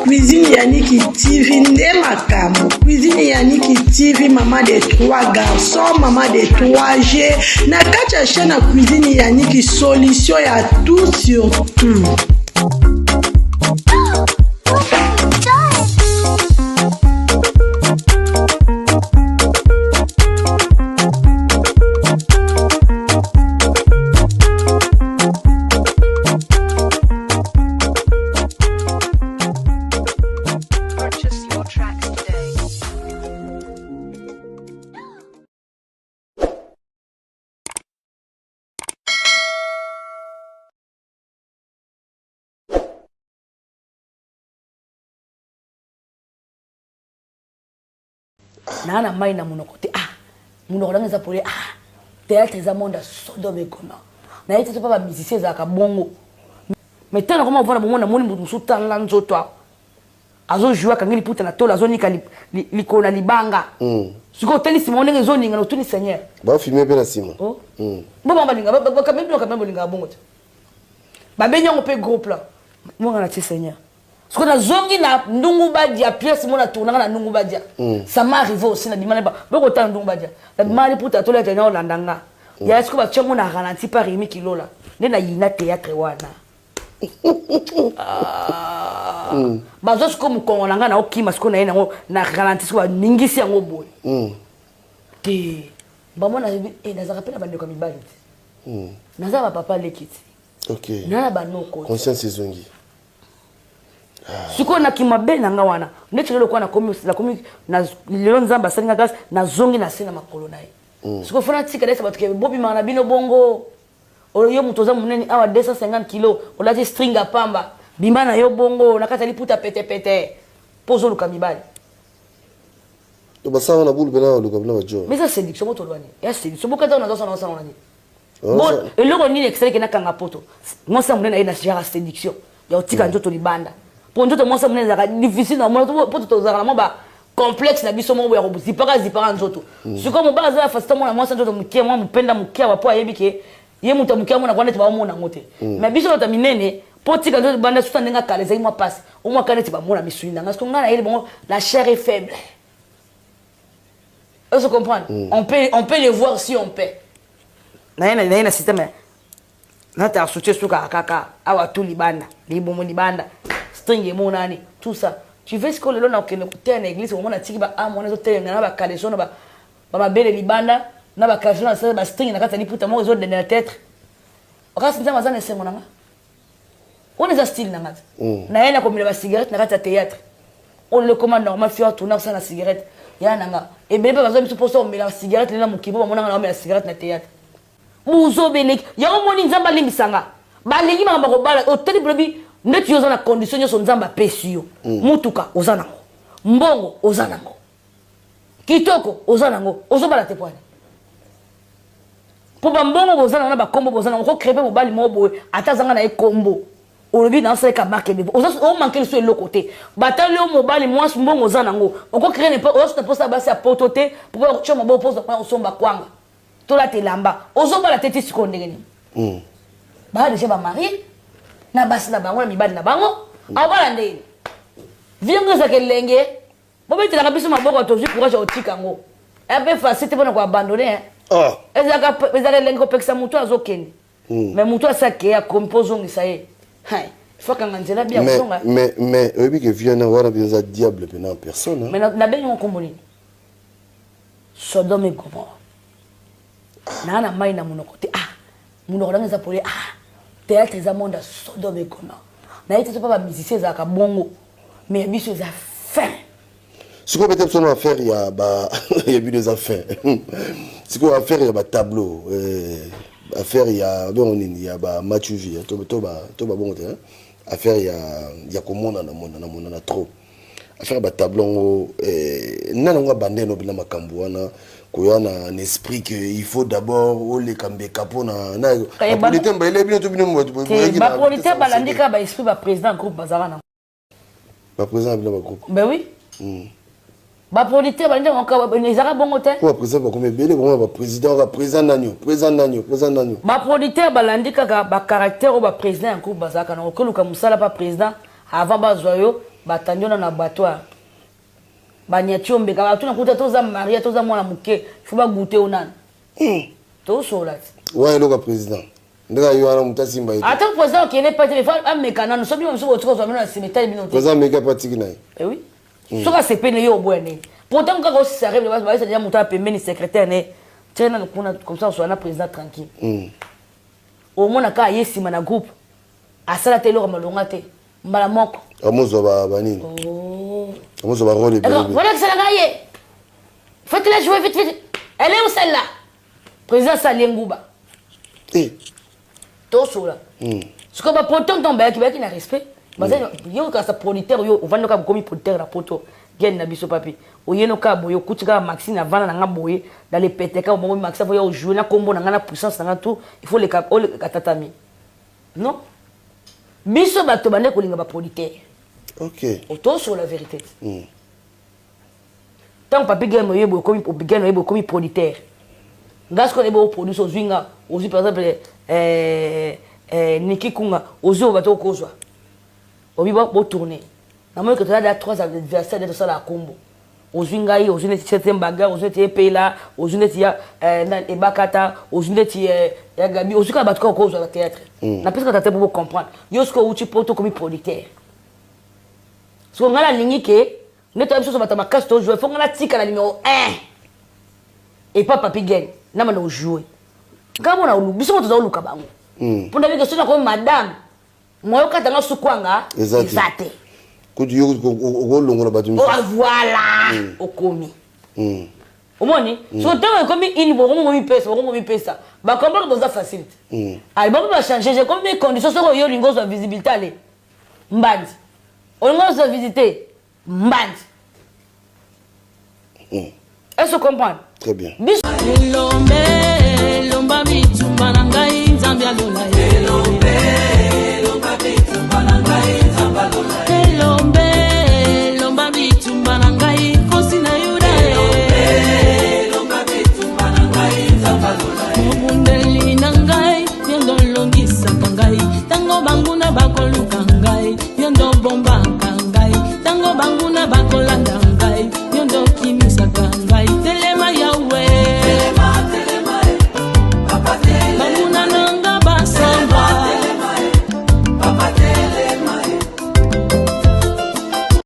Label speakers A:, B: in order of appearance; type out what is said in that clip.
A: Cuisine Yannick TV nde makambo. Cuisine Yannick TV, maman de 3 garçons, maman de 3G. Na kacha chaîne Cuisine Yannick, solution ya tout sur tout.
B: Nana mai na munoko te munoko ngeza pole théâtre za monde Sodome et Gomorrhe na yete pas ba musicien za ka bongo mais tellement comment voir bongo na moni musu tala nzoto azo jouer kangeli puta na tola zoni ka likona libanga siko tennis mo ndenge zoni ngana tuni seigneur
C: ba filmer pe na sima
B: bo ba linga ba kamembe linga bongo te ba benyango pe groupe là mo ngana ti seigneur. Ce qu'on a zongi na ndungu badia pièce mona tourna na ndungu badia ça m'arrive aussi na bimana ba ko ndungu badia la mali pour ta tola tena olandanga ya est-ce que ba tchengo na ralenti par Rémi Kilola ne na yina théâtre wana ba zo ko mukongolanga na okima ce qu'on a na ralenti ko ningisi yango boy te ba mona na za rappela ba ndeko mibali na za ba papa lekiti
C: OK
B: na ba noko
C: conscience zongi.
B: Siko na kimabe na nga wana ndechelo kwa na komi na lelo nzamba salinga gas na zongi na sina makolo naye siko fana tika desa batuke bobi mana bino bongo oyo mutoza munene awa 250 kg olati string pamba bimba na yo bongo nakata liputa pete pozo luka mibali
C: to basanga na bulu bena luka bina bajo
B: mais ça c'est diction moto lwani ya c'est diction bokata na zosa na zosa nani bon eloko nini extrait na kanga poto moi ça munene na gère séduction ya otika njoto libanda. Pour nous, c'est difficile. Pour tout complexe, na biso mo ya zipara nzoto. C'est comme on base facilement moi ça nzoto mukia moi mupenda mukia wa poa yebike ye muta mukia mo na kwanda ba mo na ngote. Mais biso ta minene potika nzoto banda suta ndenga kale zai moi passe. Au moins kaneti ba mo na misuni na parce que ngana ile bon la chair est faible. Vous se comprendre? On peut les voir si on peut. Na système. Na ta soutien suka kaka awa tout libanda, libomo libanda. String mon année tout ça tu veux ce que le long na une église au moment tiki ba amona zo tenga na ba kaleso na ba bele libanda na ba kaleso na ba string na kata liputa mo zo de na tête okasi nzama zana sema nanga on est style nanga na yena comme ba cigarette na kata théâtre on le commande normal faire tourner ça na cigarette ya nanga et bébé bazo mi supposé on met la cigarette na mukibo ba mona na met la cigarette na théâtre muzo belek ya o moni nzamba limbisanga ba lengi ma ko bala o teli blobi ndeti yoza na condition yo nzamba pesio mutuka ozana mbongo ozana ngo kitoko ozana ngo ozobala te pwani po ba mbongo ozana na ba kombo ozana ngo créer mobali mobo atazanga na e kombo olobi na sala ka marque de ozo o manquer sur le côté batale o mobali moi mbongo ozana ngo oko créer ne pas ozo te posa basi a potote pour ko choma bo posa kwa osomba kwanga to la te lamba ozobala te tisiko ndengeni ba déjà ba mari na basi na bango na mibali na bango abala ndeni viengo za kelenge bobeti na biso maboko to ju courage otika ngo ebe facile bona ko abandonner ezaka lengo ko pekisa mutu azokende mais mutu asake ya composo ngisaye hai faut que nganzela bien songa
C: mais obi que viena wana bien diable pena en personne
B: mais na benyo ngomboni Sodome et Gomorrhe na mai na munoko te munoko ngeza pole théâtre za monde Sodome et Gomorrhe na yete pas ba musicien za ka bongo mais biso za fin
C: ce qu'on peut-être son affaire il y a il y a eu des affaires ce qu'on va faire il y a ba tableau affaire il y a bon il y a ba matchuvi to ba bon hein affaire il y a comment na trop affaire ba tableau nana nga bande no bila makambo wana koyana un esprit que il faut d'abord les camber capona na politique ba ile bino to bino mo
B: ba politique ba landika ba esprit ba président groupe bazarana
C: ba président bila ba groupe
B: ben oui ba producteur ba ndenge encore les arabes bon hôtel
C: ko président comme belé ko ba président nanyo
B: ba producteur ba landika ba caractère ba président ko bazaka na ko luka musala pa président avant ba zoyo ba tandiona na batwa ba nyachombe ka tuna kuta toza maria toza mwana muke fuba goûter onan to solat
C: ouais le président ndega yo ana mutasimba ite
B: attends président qui n'est pas téléphone am mekana no sobi mso otiko zo na cimetière bino
C: président meka patiki nayi
B: eh oui soka sepene yo bwene pourtant quand on s'arrive là va dire monta pembeni secrétaire né tena kuna comme ça on soit na président tranquille au moins ka yesima na groupe asala telo malonga te mbala moko
C: amuzo ba nini amuzo ba rôle
B: bébé voilà que c'est la gaille faites-la jouer vite elle est où celle-là président Salengouba to sola ce que ba pourtant tomber qui na respect mais yo ka sa producteur yo vando ka komi producteur na poto gen na biso papi oyeno ka boyo kutika Maxine avant na nga boye dans les PTK au moment Maxine voyo jouer na combo na nga na puissance na tout il faut les katatami non biso bato bande ko linga ba producteur
C: OK
B: auto sur la vérité tant papi gen moyo boyo komi gen moyo boyo komi producteur ngas ko le bo produit so zwinga ozu par exemple Niki Kunga ozu bato kozwa obi ba tourner na moi que tu as 3 adversaires de ça la combo ozwinga yi ozu neti septième bagarre ozu neti pela ozu neti ya na ebakata ozu neti ya gabi ozu ka batko kozwa la théâtre na pesa ka pour comprendre yo ce que uchi poto comme producteur so ngala lingi ke neto biso so batama casse to jouer faut ngala tika la numéro 1 et pas papi gagne na mano jouer kama na biso moto za uluka bango punda biko sona comme madame moyo katanga sukwanga exacte
C: kuti yo ogolongola batu
B: voilà okomi omoni so tango komi ini bongo mi pesa ba comprendre dans la facilité ay ba ba changer j'ai comme mes conditions so yo lingo so visibilité ale mbandi on va visiter mbandi est-ce que comprendre
C: très bien
D: lomba bitumba na ngai nzambe alola elombe lomba bitumba na ngai nzambe alola elombe lomba bitumba na ngai kosi na yuda elombe lomba bitumba na ngai nzambe alola mobundeli na ngai yondo longisa ngai tango banguna bakoluka ngai yondo bomba